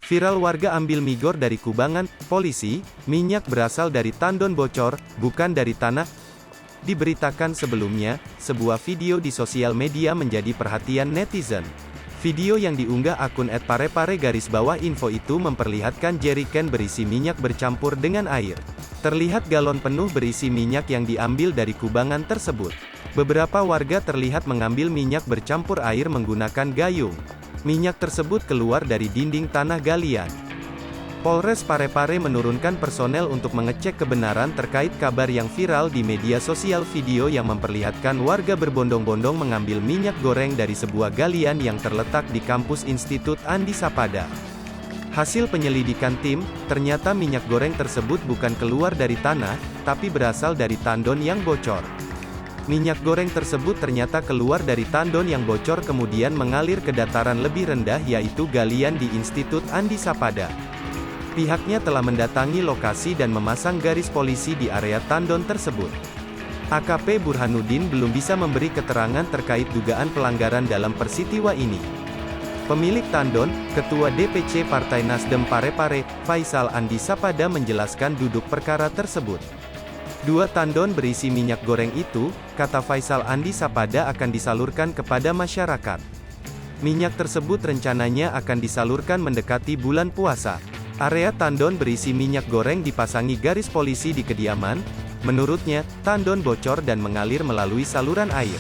Viral warga ambil migor dari kubangan, polisi, minyak berasal dari tandon bocor, bukan dari tanah. Diberitakan sebelumnya, sebuah video di sosial media menjadi perhatian netizen. Video yang diunggah akun @parepare_info itu memperlihatkan jeriken berisi minyak bercampur dengan air. Terlihat galon penuh berisi minyak yang diambil dari kubangan tersebut. Beberapa warga terlihat mengambil minyak bercampur air menggunakan gayung. Minyak tersebut keluar dari dinding tanah galian. Polres Parepare menurunkan personel untuk mengecek kebenaran terkait kabar yang viral di media sosial. Video yang memperlihatkan warga berbondong-bondong mengambil minyak goreng dari sebuah galian yang terletak di kampus Institut Andi Sapada. Hasil penyelidikan tim, ternyata minyak goreng tersebut bukan keluar dari tanah, tapi berasal dari tandon yang bocor. Minyak goreng tersebut ternyata keluar dari tandon yang bocor kemudian mengalir ke dataran lebih rendah yaitu galian di Institut Andi Sapada. Pihaknya telah mendatangi lokasi dan memasang garis polisi di area tandon tersebut. AKP Burhanuddin belum bisa memberi keterangan terkait dugaan pelanggaran dalam peristiwa ini. Pemilik tandon, Ketua DPC Partai Nasdem Parepare, Faisal Andi Sapada menjelaskan duduk perkara tersebut. 2 tandon berisi minyak goreng itu, kata Faisal Andi Sapada akan disalurkan kepada masyarakat. Minyak tersebut rencananya akan disalurkan mendekati bulan puasa. Area tandon berisi minyak goreng dipasangi garis polisi di kediaman. Menurutnya, tandon bocor dan mengalir melalui saluran air.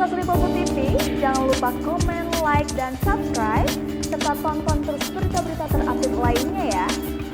Lipopo TV, jangan lupa komen, like, dan subscribe, serta tonton terus berita-berita terupdate lainnya ya.